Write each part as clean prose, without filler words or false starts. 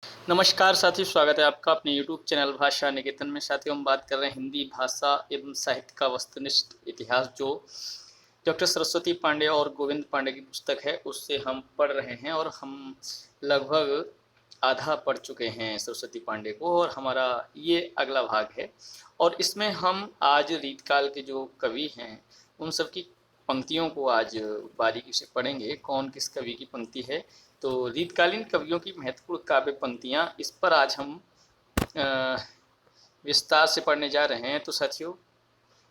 नमस्कार साथियों, स्वागत है आपका अपने यूट्यूब चैनल भाषा निकेतन में। साथियों, हम बात कर रहे हैं हिंदी भाषा एवं साहित्य का वस्तुनिष्ठ इतिहास, जो डॉक्टर सरस्वती पांडे और गोविंद पांडे की पुस्तक है, उससे हम पढ़ रहे हैं। और हम लगभग आधा पढ़ चुके हैं सरस्वती पांडे को, और हमारा ये अगला भाग है। और इसमें हम आज रीतकाल के जो कवि हैं उन सब की पंक्तियों को आज बारीकी से पढ़ेंगे, कौन किस कवि की पंक्ति है। तो रीतकालीन कवियों की महत्वपूर्ण काव्य पंक्तियाँ, इस पर आज हम विस्तार से पढ़ने जा रहे हैं। तो साथियों,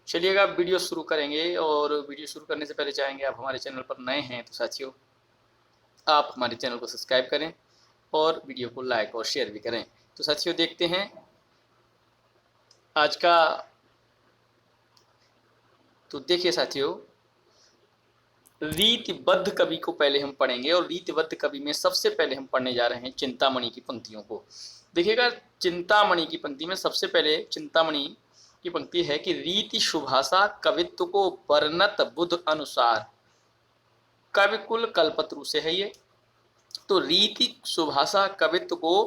चलिएगा वीडियो शुरू करेंगे। और वीडियो शुरू करने से पहले चाहेंगे, आप हमारे चैनल पर नए हैं तो साथियों आप हमारे चैनल को सब्सक्राइब करें और वीडियो को लाइक और शेयर भी करें। तो साथियों, देखते हैं आज का। तो देखिए साथियों, रीतिबद्ध कवि को पहले हम पढ़ेंगे, और रीतिबद्ध कवि में सबसे पहले हम पढ़ने जा रहे हैं चिंतामणि की पंक्तियों को। देखिएगा, चिंतामणि की पंक्ति में सबसे पहले चिंतामणि की पंक्ति है कि रीति सुभाषा कवित्व को वर्णत बुध अनुसार। कविकुल कल्पतरु से है ये। तो रीति सुभाषा कवित्व को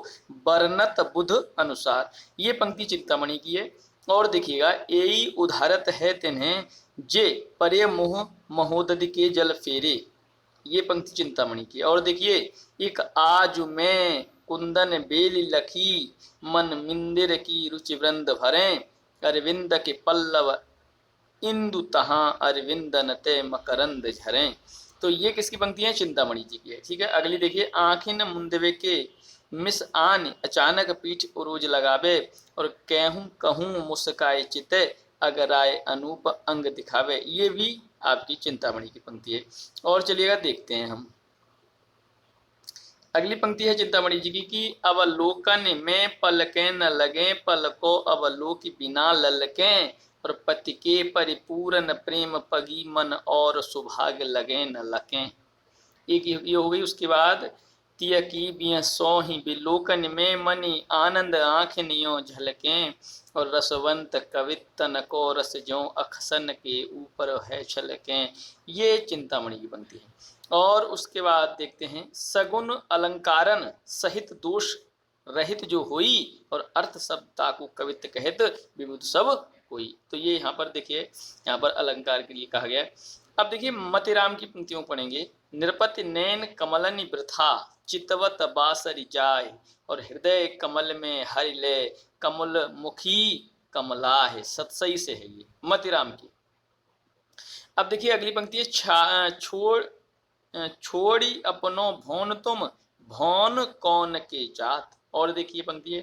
वर्णत बुध अनुसार, ये पंक्ति चिंतामणि की है। और देखिएगा, यही उदाहरत है तिन्हें जे परे मोह महोदधि के जल फेरे, ये पंक्ति चिंतामणि की है। और देखिए, एक आज में कुंदन बेली लखी मन मिंदिर की रुचि वृंद भरें, अरविंद के पल्लव इंदु तहाँ अरविंदन ते मकरंद झरें। तो ये किसकी पंक्ति है? चिंतामणि जी की है। ठीक है, अगली देखिए, आँखिन मुंदवे के मिस आन अचानक पीठ उरोज लगावे, और कहूँ कहूँ मुस्काए चिते अगर आए अनूप अंग दिखावे, ये भी आपकी चिंतामणि की पंक्ति है। और चलिएगा देखते हैं हम, अगली पंक्ति है चिंतामणि जी की कि अवलोकन में पलकें न लगे, पलको अवलोक बिना ललकें, और पति के परिपूर्ण प्रेम पगी मन और सुभाग लगे न लकें। एक ये हो गई। उसके बाद, तिय की बिय सो ही बिलोकन में मनी आनंद आँख नियो झलकें, और रसवंत कवितन को रस जो अखसन के ऊपर है छलकें, ये चिंतामणि की पंक्ति है। और उसके बाद देखते हैं, सगुन अलंकारन सहित दोष रहित जो हुई, और अर्थ शब्दता को कवित्व कहत विबुध सब हुई। तो ये यहाँ पर देखिए, यहाँ पर अलंकार के लिए कहा गया है। अब देखिए, मतिराम की पंक्तियों पढ़ेंगे। निरपति नैन कमलनि वृथा चितवत बासरि जाय, और हृदय कमल में हरि ले कमल मुखी कमला है। सतसई से है ये, मतिराम की। अब देखिए, अगली पंक्ति है, छोड़ी अपनो भौन तुम भौन कौन के जात। और देखिए पंक्ति है,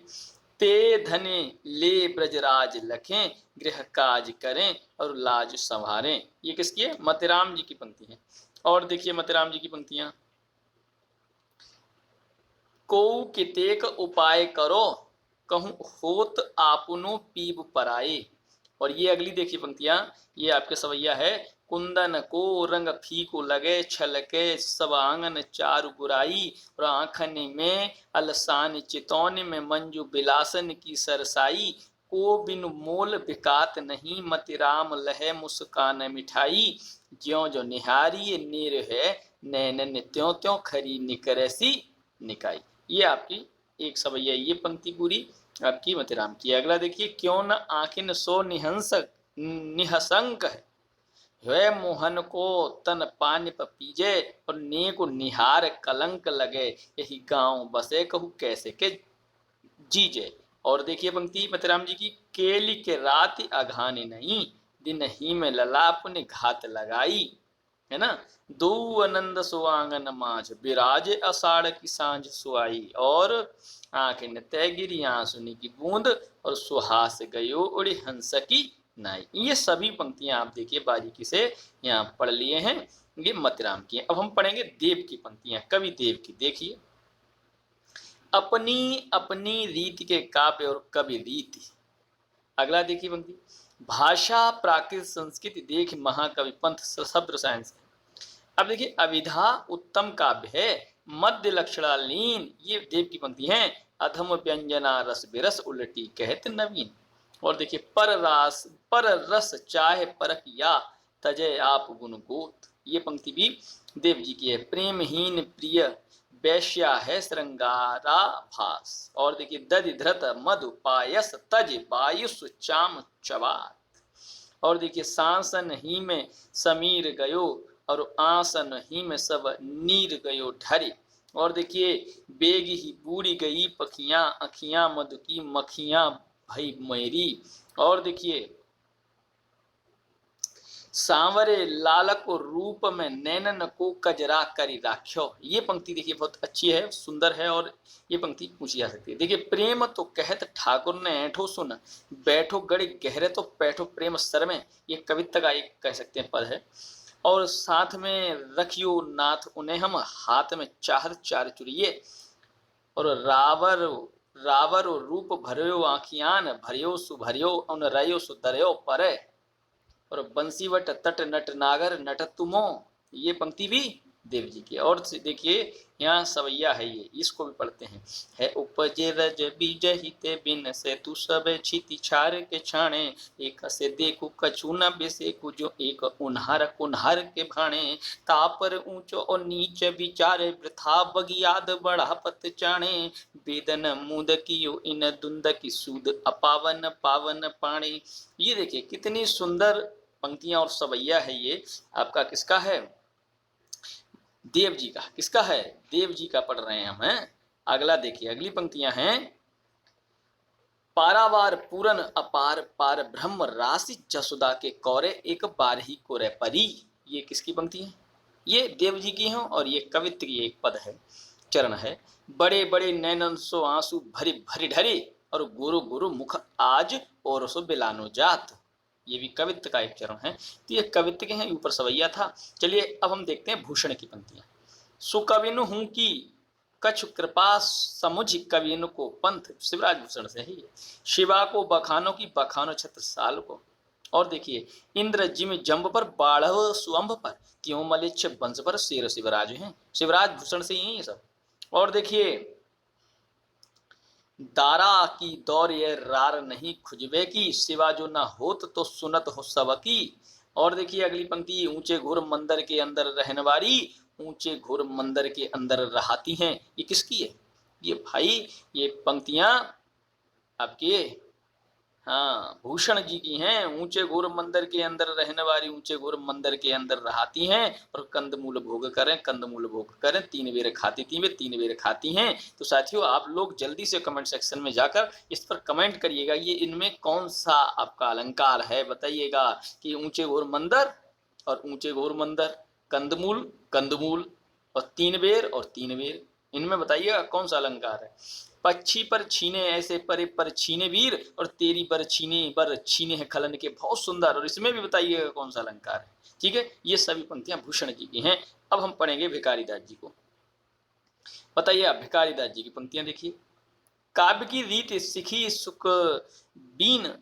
ते धने ले ब्रजराज लखें गृह काज करें और लाज संभारें, ये किसकी है? मतिराम जी की पंक्ति है। और देखिए मतिराम जी की पंक्तियां, को कितेक उपाय करो कहूँ होत आपनो पीब पराए। और ये अगली देखिए पंक्तियां, ये आपके सवैया है, कुंदन को रंग फीको लगे छलके सब आंगन चारु बुराई, और आंखन में अलसान चितौन में मंजू बिलासन की सरसाई, को बिनु मोल बिकात नहीं मतिराम लहे मुस्कान मिठाई, ज्यो जो निहारी नीर है नैनन त्यों त्यों खरी निकरसी निकाई। ये आपकी एक सवैया, ये पंक्ति पूरी आपकी मतिराम की। अगला देखिए, क्यों न आखिन सो निहंसक निहसंक है मोहन को तन पान पीजे, और ने को निहार कलंक लगे यही गांव बसे कहू कैसे के जीजे। और देखिए पंक्ति मतिराम जी की, केली के रात अघाने नहीं दिन ही में ललाप ने घात लगाई, है ना। दो आनंद सुआंगन माझ बिराजे अषाढ़ की सांझ सुआई, और आंखें तय गिरी आंसुनी की बूंद, और सुहास गयो उड़ी हंस की नाई। ये सभी पंक्तियां आप देखिए बारीकी से यहाँ पढ़ लिए हैं, ये मतिराम की हैं। अब हम पढ़ेंगे देव की पंक्तियां, कवि देव की। देखिए, अपनी अपनी रीति के काव्य और कवि रीति। अगला देखिए पंक्ति, भाषा प्राकृत संस्कृति देख महाकवि पंथ शब्द रसायन से। अब देखिए, अविधा उत्तम काव्य है मध्य लक्षणालीन, ये देव की पंक्ति है, अधम व्यंजना रस बिरस उलटी कहत नवीन। और देखिए, पर रस चाहे परख या तजय आप गुण गोत, ये पंक्ति भी देव जी की है। प्रेमहीन प्रिय वैश्या है श्रृंगारा भास। और देखिए दधि धृत मधु पायस तज वायुस चाम चबात। और देखिए सांसन ही में समीर गयो और आसन ही में सब नीर गयो ढरी। और देखिए बेग ही बूढ़ी गई पखियां अखियां मधु की मखियां भई मेरी। और देखिए सांवरे लालक रूप में नैनन को कजरा करी राख्यो। ये पंक्ति देखिए बहुत अच्छी है, सुंदर है, और ये पंक्ति पूछी जा सकती है। देखिए प्रेम तो कहत ठाकुर ने ऐठो सुन, बैठो गड़े गहरे तो बैठो प्रेम सर में। ये कविता का एक कह सकते हैं पद है। और साथ में रखियो नाथ उन्हें हम, हाथ में चाहत चार चुरिये। और रावर रावर रूप भरियो आखियान, भरियो सुभरियो उन रयो सुधरियो परे। और बंसीवट तट नट नागर नट तुमो। ये पंक्ति भी देव जी की। और देखिए यहाँ सवैया है, ये इसको भी पढ़ते हैं। है उपजे रज बीज हिते बिन से तू सब छिति छार के छाणे, एक से देखू कछु न बेसेकू जो एक उन्हार कुन्हार के भाणे। तापर ऊंचो और नीच विचारे वृथा बगियाद बढ़ा पत चाणे, वेदन मुद कियो इन दुंद की सूद अपावन पावन पाणे। ये देखिए कितनी सुंदर पंक्तियां और सवैया है। ये आपका किसका है? देव जी का। किसका है? देव जी का पढ़ रहे हैं हम। हैं अगला देखिए, अगली पंक्तियां हैं। पारावार पूरन अपार पार ब्रह्म राशि जसुदा के कौरे एक बार ही कोरे परी। ये किसकी पंक्ति है? ये देव जी की है, और ये कवित्र की एक पद है, चरण है। बड़े बड़े नैनन सो आंसू भरी भरी ढरी, और गुरु गुरु मुख आज और सो बिलानो जात। ये भी कवित्त का एक चरण है। तो ये कवित्त के हैं, ऊपर सवैया था। चलिए अब हम देखते हैं भूषण की पंक्तियां। सुकविनु हूं की कछु कृपा समुझ कविनु को पंथ। शिवराज भूषण से ही। शिवा को बखानो की बखानो छत्र साल को। और देखिए इंद्र जिम जंब पर बाढ़व सुअंब पर, क्यों मलिच्छ वंश पर शेर शिवराज हैं। शिवराज भूषण से ही ये सब। और देखिए दारा की दौर ये रार नहीं खुजबे की, सिवा जो ना होत तो सुनत हो सबकी। और देखिए अगली पंक्ति, ऊंचे घोर मंदिर के अंदर रहने वाली, ऊंचे घोर मंदिर के अंदर रहाती हैं। ये किसकी है? ये भाई ये पंक्तियां आपके हाँ भूषण जी की हैं। ऊंचे घोर मंदिर के अंदर रहने वाली, ऊंचे घोर मंदिर के अंदर रहाती हैं, और कंदमूल भोग करें, कंदमूल भोग करें, 3 बेर खाती थी वे 3 बेर खाती हैं। तो साथियों आप लोग जल्दी से कमेंट सेक्शन में जाकर इस पर कमेंट करिएगा, ये इनमें कौन सा आपका अलंकार है बताइएगा। कि ऊंचे घोर मंदिर और ऊंचे घोर मंदिर, कंदमूल कंदमूल, और 3 बेर और 3 बेर, इनमें बताइएगा कौन सा अलंकार है। पक्षी पर छीने ऐसे परे पर छीने वीर, और तेरी बर छीने है खलन के। बहुत सुंदर। और इसमें भी बताइएगा कौन सा अलंकार है। ठीक है, ये सभी पंक्तियां भूषण जी की हैं। अब हम पढ़ेंगे भिखारीदास जी को। बताइए आप भिखारीदास जी की पंक्तियां देखिए। काव्य की रीत सिखी सुख बीन,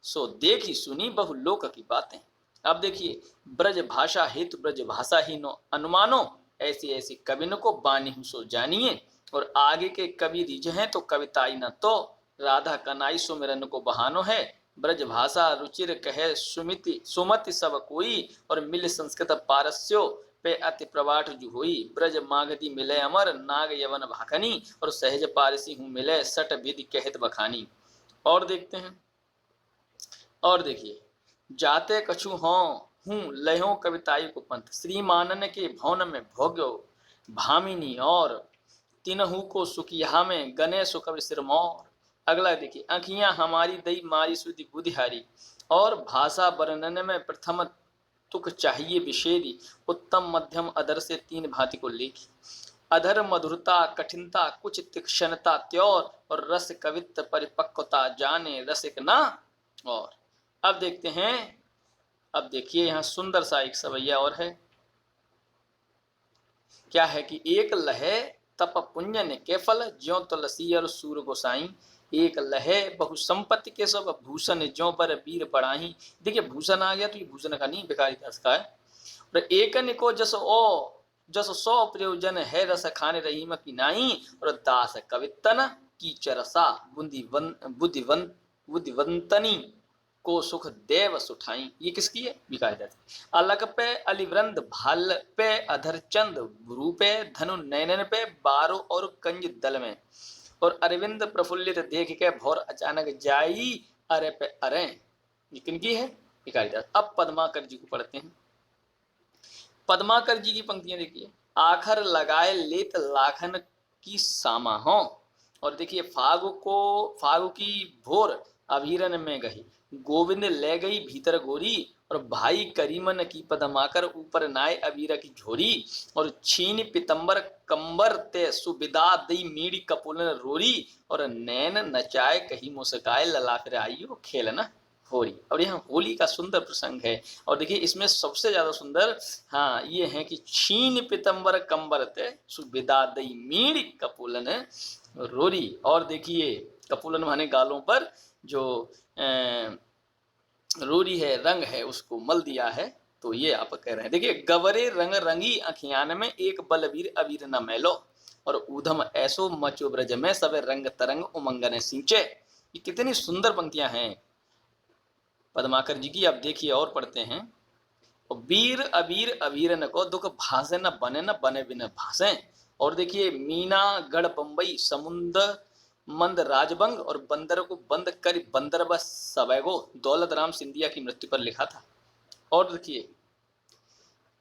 सो देखी सुनी बहु लोक की बातें। अब देखिए ब्रज भाषा हेतु ब्रज भाषा ही नो अनुमानो, ऐसी ऐसी कविन को बानी हूं सो जानिए। और आगे के कवि रिझ हैं तो कविताई न तो, राधा कनाई सुमिरन को बहानो है। ब्रज भाषा रुचिर कहे सुमिति सुमति सब कोई, और मिल संस्कृत पारस्यो पे अति प्रवाट जु होई। ब्रज मागधी मिले अमर नाग यवन भाखनी, और सहज पारसी हूँ मिले सट विधि कहत बखानी। और देखते हैं। और देखिए जाते कछु हों हूँ लयों कविताई को पंथ, श्रीमानन के भवन में भोग्यो भामिनी, और तिनहु को सुखिया में गणेश कवि सिरमौर। अगला देखिए आँखियां हमारी दई मारी सुधि बुधिहारी, और भाषा वर्णन में प्रथम तुक चाहिए विषेदी, उत्तम मध्यम अधर से 3 भांति को लेखी। अधर मधुरता कठिनता कुछ तीक्ष्णता त्योर, और रस कवित्त परिपक्वता जाने रसिक ना और। अब देखते हैं। अब देखिए यहाँ सुंदर सा एक सवैया और है। क्या है कि एक लहे तप पुण्य ने के फल, ज्यो तुलसी और सूर गोसाई। एक लहे बहु संपत्ति के सब, भूषण ज्यो पर वीर पढ़ाई। देखिए भूषण आ गया तो ये भूषण का नहीं भिखारीदास का है। और एक को जस सौ प्रयोजन है, रस खाने रहीम की नाई। और दास कवितन की चरसा बुद्धिवंतनी। को सुख देव सुठाई। ये किसकी है? विकायदत। अलग पे अलिवृंद भाल पे अधर चंद रूपे धनु नयनन पे बारो और कंज दल में, और अरविंद प्रफुल्लित देख के भौर अचानक जाई अरे पे अरे। ये किनकी है? विकायदत। अब पद्माकर जी को पढ़ते हैं। पद्माकर जी की पंक्तियां देखिए। आखर लगाए लेत लाखन की सामा हो, और देखिए फागु की भोर अभीरन में गई, गोविंद ले गई भीतर गोरी, और भाई करीमन की पदमाकर ऊपर नाय अबीरा की झोरी, और छीन पितंबर कंबर ते सुबिदा दई मीड़ी कपुलन रोरी, और नैन नचाए कहीं मुस्काए लला फिर आइयो खेलना होली। और यहाँ होली का सुंदर प्रसंग है। और देखिए इसमें सबसे ज्यादा सुंदर हाँ ये है कि छीन पितंबर कंबर ते सुबिदा दई मीड़ी कपुलन रोरी। और देखिए कपुलन माने गालों पर जो रोरी है, रंग है, उसको मल दिया है। तो ये आप कह रहे हैं। देखिए गवरे रंग रंगी अखियान में एक बलवीर अबीर न मैलो, और ऊधम ऐसो मचो ब्रज में सब रंग तरंग उमंगन सिंचे। ये कितनी सुंदर पंक्तियां हैं पद्माकर जी की। अब देखिए और पढ़ते हैं। वीर अबीर अबीर न को दुख भासे न बने बिन भासे। और देखिए मीना गढ़ बम्बई समुद्र मंद राजबंग, और बंदर को बंद कर बंदर बस सबैगो, दौलत राम सिंधिया की मृत्यु पर लिखा था। और देखिए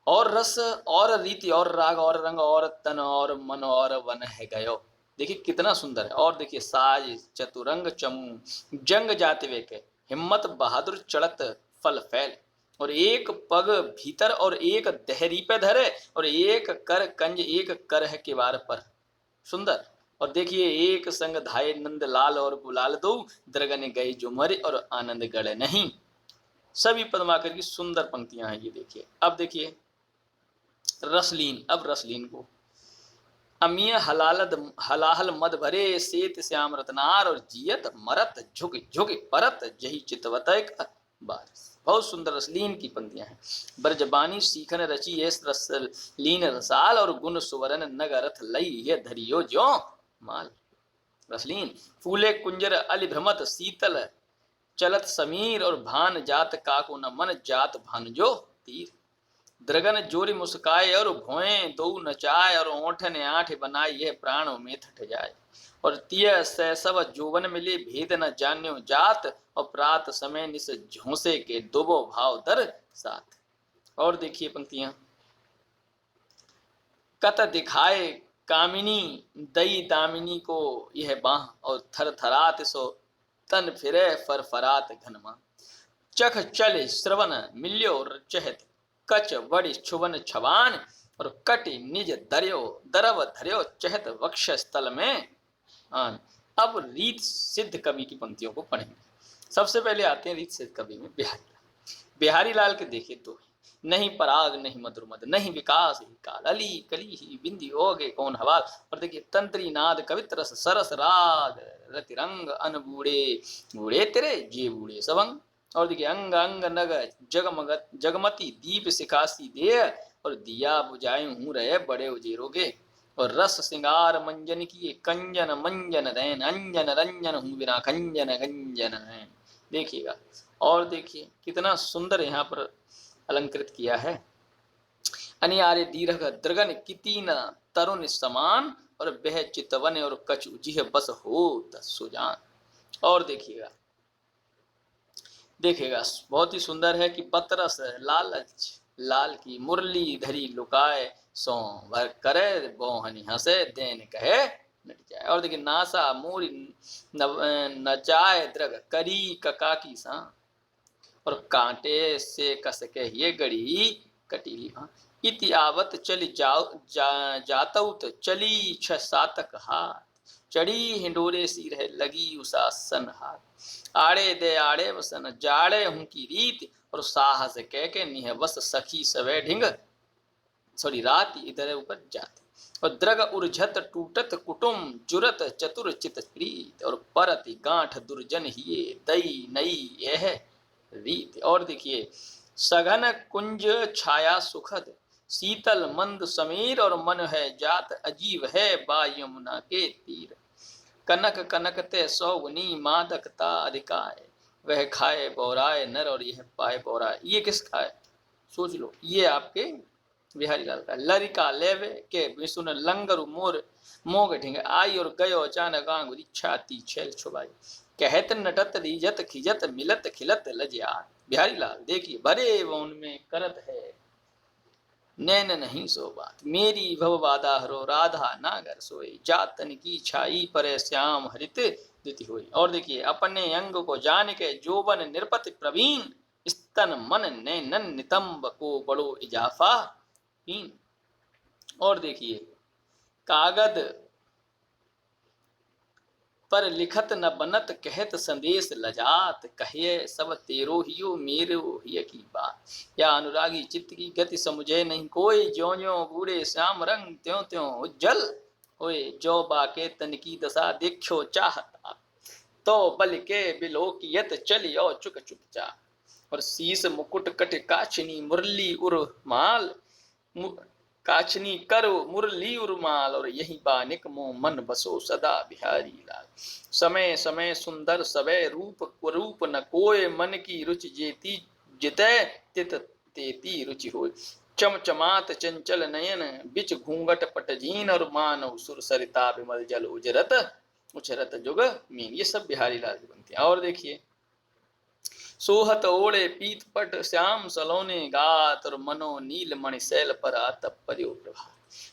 और रस और रीति और राग और रंग और तन और मन और वन है गयो। देखिए कितना सुंदर है। और देखिए साज चतुरंग चमू जंग जाते वे के, हिम्मत बहादुर चढ़त फल फैल, और एक पग भीतर और एक दहरी पे धरे, और एक कर कंज एक कर है किवार पर। सुंदर। और देखिए एक संग धाये नंद लाल और गुलाल दो, द्रगन गए जो मरे और आनंद गढ़े नहीं। सभी पद्माकर की सुंदर पंक्तियां हैं ये देखिए। अब देखिए रसलीन। अब रसलीन को अमीय हलाहल मद भरे सेत श्याम रत्नार, और जियत मरत झुक झुक परत जही चितवत बार। बहुत सुंदर रसलीन की पंक्तियां हैं। ब्रजबानी सीखन रची ये रसलीन रसाल, और गुण सुवरन नग रथ लई ये धरियो ज्यो माल। रसलीन फूले कुंजर अलिभ्रमत शीतल चलत समीर, और भान जात काको न मन जात भान जो तीर। द्रगन जोरी मुस्काए और भोए दो नचाए, और ओठ ने आठ बनाए यह प्राणों में थट जाए। और तिय सैसव जोवन मिले भेद न जान्यो जात, और प्रात समय निस झोंसे के दुबो भाव दर साथ। और देखिए पंक्तियां। कत दिखाए कामिनी दई दामिनी को यह बाह, और थर थरात सो तन फिरे फरफरात घनमा। चख चले श्रवण मिल्यो चहत कच बड़ी छुवन छवान, और कटि निज दर्यो दरव धर्यो चहत वक्ष स्थल में आन। अब रीत सिद्ध कवि की पंक्तियों को पढ़ेंगे। सबसे पहले आते हैं रीत सिद्ध कवि में बिहारी लाल। बिहारी लाल के देखे तो नहीं पराग नहीं मधुर मद, नहीं विकास ही काल, अली कली ही बिंदी होगे कौन हवाल। और देखिए तंत्री नाद कवित रस सरस राग रतिरंग अन बूढ़े बूढ़े तेरे जे बूढ़े सबंग। और देखिए अंग अंग नग जगमगत जगमती दीप सिखासी दे, और दिया बुझाए हूँ रहे बड़े उजेरोगे। और रस सिंगार मंजन की कंजन मंजन दैन, अंजन रंजन हूँ बिना कंजन गंजन है। देखिएगा। और देखिए कितना सुंदर यहाँ पर अलंकृत किया है। अनियारे दीर्घ द्रगन कितीन तरुण समान, और बह चितवन और कछु जिह बस हो सुजान। और देखिएगा देखिएगा बहुत ही सुंदर है कि बतरस लालच लाल की मुरली धरी लुकाए, सो भर करे बोहनी हंसे देन कहे मिट जाए। और देखिए नासा मूरी नचाए द्रग करी कका की सा, और कांटे से कस के ये गड़ी कटीली हाँ। इति आवत चली जातौत चली छ सातक हाथ, चढ़ी हिंडोरे सी रहे लगी उसा सन हाथ। आड़े दे आड़े वसन जाड़े हूँ की रीत, और साहस कह के निह बस सखी सवे ढिंग सॉरी रात इधर ऊपर जाते। और द्रग उर्झत टूटत कुटुम जुरत चतुर चित प्रीत, और परति गांठ दुर्जन हिये दई नई यह रीत। और देखिए सघन कुंज छाया सुखद शीतल मंद समीर, और मन है जात अजीब है बा यमुना के तीर। कनक कनक ते सौगुनी मादकता अधिकाय, वह खाए बौराए नर और यह पाए बौराए। ये किसका है सोच लो, ये आपके बिहारी लाल का। लरिका लेवे के विसुन लंगर मोर मोग ढिंग आई और गयो अचानक आंगुरी छाती छेल छुबाई। कहत नटत रीजत खिजत मिलत खिलत लजियात। बिहारी लाल देखिए भरे वन में करत है नैन नहीं सो बात। मेरी भव बाधा हरो राधा नागर सोई। जातन की छाई पर श्याम हरित द्युति हुई। और देखिए अपने अंग को जान के जोबन निरपत प्रवीण स्तन मन नैनन नितंब को बड़ो इजाफा हीन। और देखिए कागद पर लिखत न बनत कहत संदेश लजात। कहे सब तेरो हियो मेरो हिय की बात। या अनुरागी चित्त की गति समुझे नहीं कोई। ज्यों ज्यों बूढ़े श्याम रंग त्यों त्यों उज्जल होए। जो बाके तन की दशा देखो चाहता तो बल के बिलोकियत चलियो चुक चुक जा। और शीस मुकुट कट काछनी मुरली उर माल काछनी करो मुरली उर्माल। और यही बानिक मोह मन बसो सदा बिहारी लाल। समय समय सुंदर सवै रूप रूप न कोय। मन की रुचि जेती जितै तित तेती रुचि होय। चमचमात चंचल नयन बिच घूंघट पटजीन। और मानव सुर सरिता विमल जल उजरत उछरत जुग मीन। ये सब बिहारी लाल की पंक्तियां। और देखिए सोहत ओढ़े पीत पट श्याम सलोने गात। और मनो नील मणि शैल पर आतप पर्यो प्रभात।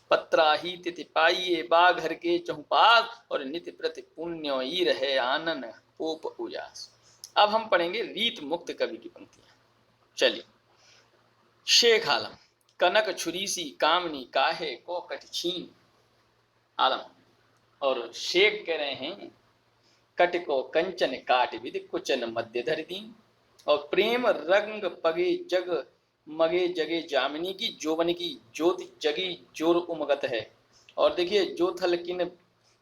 पत्राही तिथि पाइये बाघर के चहुपात। और नित्य प्रति पुण्य ई रहे आनन पोप उजास। अब हम पढ़ेंगे रीत मुक्त कवि की पंक्तियां। चलिए शेख आलम कनक छुरीसी कामनी काहे को कट छीन। आलम और शेख कह रहे हैं कट को कंचन काट विद कुचन मध्य धर दीन। और प्रेम रंग पगे जग मगे जगे जामिनी की जोवन की ज्योति जगी जोर उमगत है। और देखिए जो थल किन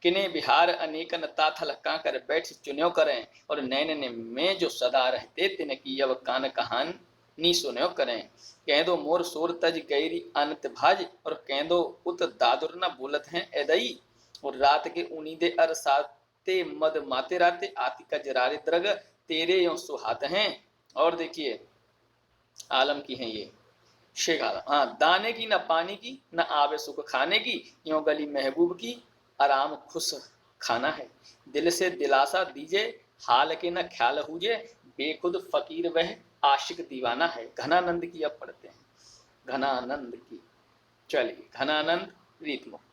किने बिहार अनेकन ताथल काकर बैठ चुन्यो करें। और नैन ने में जो सदा रहते तिन की अब कान कहान नी सुन्यो करें। कह दो मोर सोर तज गैरी अनत भाज। और कह दो उत दादुर न बोलत हैं एदई। और रात के उनीदे अर साते मद माते राते आति कजरारे द्रग तेरे यो सुहात हैं। और देखिए आलम की हैं ये शेख आलम। हाँ दाने की न पानी की न आवे सुख खाने की। यों गली महबूब की आराम खुश खाना है। दिल से दिलासा दीजे हाल के न ख्याल हुजे। बेखुद फकीर वह आशिक दीवाना है। घनानंद की अब पढ़ते हैं घनानंद की। चलिए घनानंद रीत मुक्त।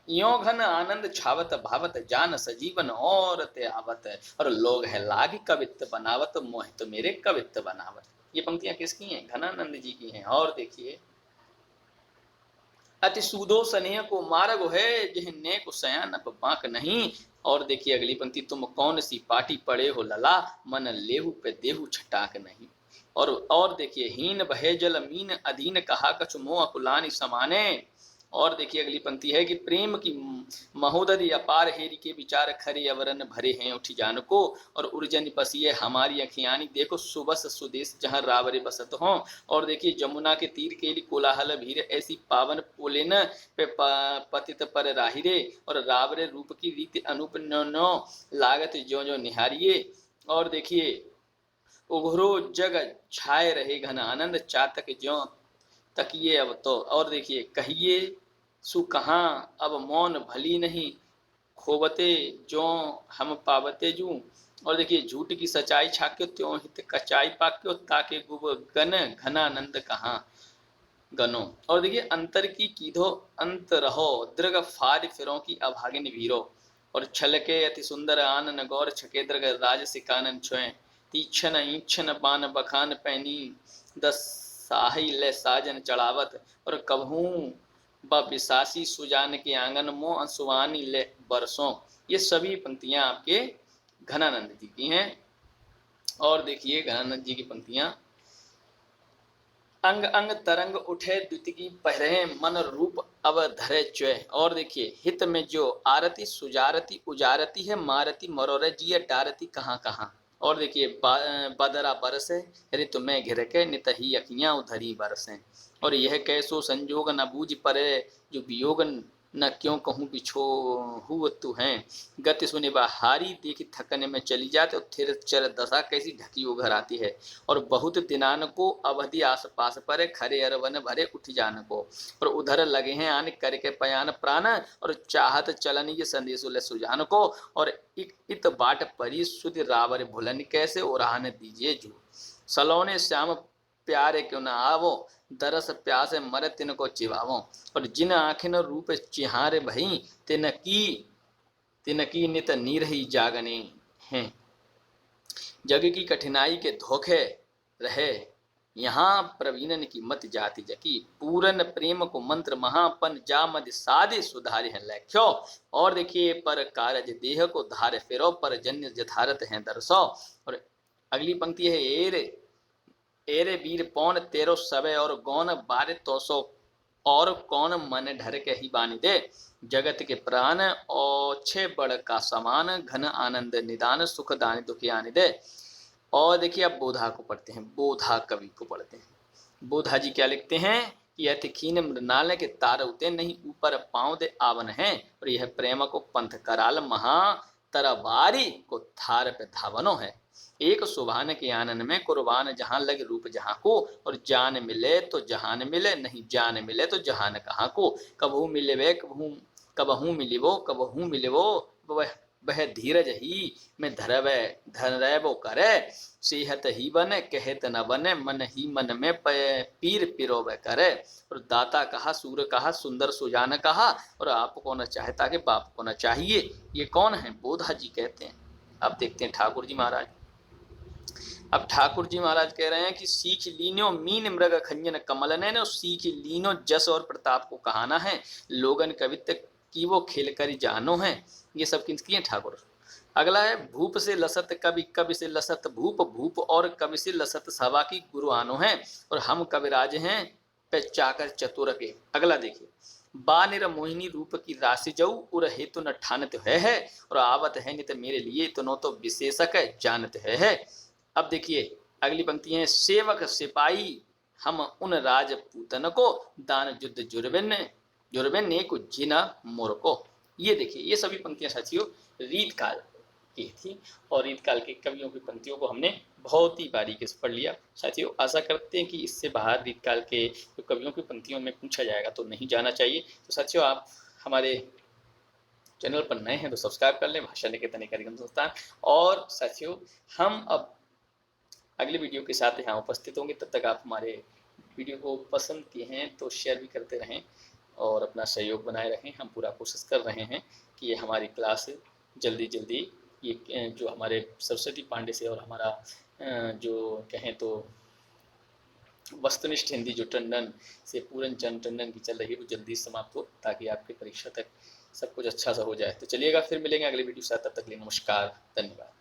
यो घन आनंद छावत भावत जान सजीवन और ते आवत। और लोग है लाग कवित्त बनावत मोहित मेरे कवित्त बनावत। ये पंक्तियां किसकी हैं घनानंद जी की हैं। और देखिए अति सूदो स्नेह को मार्ग है जह ने को सयान अब बांक नहीं। और देखिए अगली पंक्ति तुम कौन सी पाटी पड़े हो लला मन लेहू पे देहू छटाक नहीं। और देखिए हीन भय जल मीन अधीन कहा कछु मोह अकुलानी समाने। और देखिए अगली पंक्ति है कि प्रेम की महोदधि अपार हेरी के विचार खरे अवरन भरे हैं उठी जान को। और उर्जन पसिए हमारी अखियानी देखो सुबस सुदेश जहाँ रावरे बसत हों। और देखिए जमुना के तीर के लिए कोलाहल भीर ऐसी पावन पोलेन पे पतित पर राहिरे। और रावरे रूप की रीति अनूप नो लागत जो जो निहारिये। और देखिए उघरो जग छाए रहे घन आनंद चातक ज्यों तकिए अब तो। और देखिए कहिए सु कहाँ अब मौन भली नहीं खोबते जो हम पावते जू। और देखिए झूठ की सच्चाई छाक्यो त्यों हित कचाई पाक्यो ताके गुब गन घनानंद कहाँ गनो। और देखिए अंतर की कीधो अंत रहो दृग फार फिरों की अभागिन वीरो। और छलके अति सुंदर आनन गौर छके दृग राज सिकानन छुए। तीक्षण ईक्षण बान बखान पैनी दस साही ले साजन चढ़ावत। और कभू बिसासी सुजान के आंगन मो अंसुवानी ले बरसों। ये सभी पंक्तियां आपके घनानंद जी की हैं। और देखिए घनानंद जी की पंक्तियां अंग अंग तरंग उठे द्युति की पहरे मन रूप अब धरे च्वय। और देखिए हित में जो आरती सुजारती उजारती है मारती मरोरे जिया डारती कहाँ कहाँ। और देखिए बदरा बरसे ऋतु में घिर के नित अखियां उधरी बरसें। और यह कैसो संजोग न बूझ परे जो वियोग न क्यों कहूँ बिछोहू तू है। गति सुने बाहारी देखी थकने में चली जाते, और थिर चर दशा कैसी ढकी वो घर आती है। और बहुत दिनान को अवधि आस पास पर खरे अरवन भरे उठ जान को, और उधर लगे हैं आन करके पयान प्राण, और चाहत चलन ये संदेश ले सुजान को। और इत बाट परी सुध रावर भुलन कैसे, और आन दीजिए जो सलोने श्याम प्यारे क्यों न आवो, दरस प्यासे मर तिनको चिवावो। और जिन आँखिन रूप चिहारे भई, तिनकी नित नीरही जागने हैं। जग की कठिनाई के धोखे रहे, यहाँ प्रवीणन की मत जाति जकी। पूरन प्रेम को मंत्र महापन, जा मद साधे सुधारे हैं लख्यो। और देखिए, पर कारज देह को धारे फेरो, पर जन्य जथारत हैं दरसो। और अगली पंक्ति है, एरे वीर पौन तेरो सबे, और गौन बारे तो सो, और कौन मन ढर के ही बानी दे। जगत के प्राण और छे बड़ का समान, घन आनंद निदान, सुख दान दुखी आने दे। और देखिए, अब बोधा को पढ़ते हैं, बोधा कवि को पढ़ते हैं। बोधा जी क्या लिखते हैं कि यह तिखीन मृणाल के तार उते, नहीं ऊपर पाँव दे आवन है। और यह प्रेम को पंथ कराल, महा तरबारी को थार पे धावनो है। एक सुभान के आनंद में कुर्बान, जहां लगे रूप जहां को। और जान मिले तो जहान मिले, नहीं जान मिले तो जहान कहाँ को। कबहू मिले वे कबहू मिलिवो, कबहू मिलिवो वह धीरज ही में धरवो करे। सेहत ही बने कहत न बने, मन ही मन में पीर पिरोव करे। और दाता कहा, सूर कहा, सुंदर सुजान कहा, और आपको न चाहता कि बाप को न चाहिए। ये कौन है? बोधा जी कहते हैं। अब देखते हैं ठाकुर जी महाराज। अब ठाकुर जी महाराज कह रहे हैं कि सीख लीनो मीन मृग खंजन कमल ने, सीख लीनो जस और प्रताप को कहाना है। लोगन कवित्व की वो खेल कर जानो है। ये सब किसकी है? ठाकुर। अगला है, भूप से लसत कवि, कवि से लसत भूप, भूप और कवि से लसत सभा की गुरु आनो है। और हम कविराज हैं पे चाकर चतुर के। अगला देखिए, बानिर मोहिनी रूप की राशि जऊ, उर हेतु न ठानत है। और आवत है नित मेरे लिए, इतनो तो विशेषक जानत है। अब देखिए अगली पंक्ति है, सेवक सिपाही हम उन राजपूतन को, दान युद्ध जुर्बिन ने को जिना मोर को। ये देखिए, ये सभी पंक्तियां साथियों रीत काल की थी, और रीत काल के कवियों की पंक्तियों को हमने बहुत ही बारीकी से पढ़ लिया। साथियों, आशा करते हैं कि इससे बाहर रीत काल के जो कवियों की पंक्तियों में पूछा जाएगा तो नहीं जाना चाहिए। तो साथियों, आप हमारे चैनल पर नए हैं तो सब्सक्राइब कर लें, भाषा निकेतन कार्यक्रम संस्थान। और साथियों, हम अब अगले वीडियो के साथ यहाँ उपस्थित होंगे। तब तक आप हमारे वीडियो को पसंद किए हैं तो शेयर भी करते रहें और अपना सहयोग बनाए रहें। हम पूरा कोशिश कर रहे हैं कि ये हमारी क्लास जल्दी ये जो हमारे सरस्वती पांडे से और हमारा जो कहें तो वस्तुनिष्ठ हिंदी जो टंडन से पूरन चंद टंडन की चल रही है वो जल्दी समाप्त हो, ताकि आपकी परीक्षा तक सब कुछ अच्छा सा हो जाए। तो चलिएगा, फिर मिलेंगे अगले वीडियो के साथ। तब तक के लिए नमस्कार, धन्यवाद।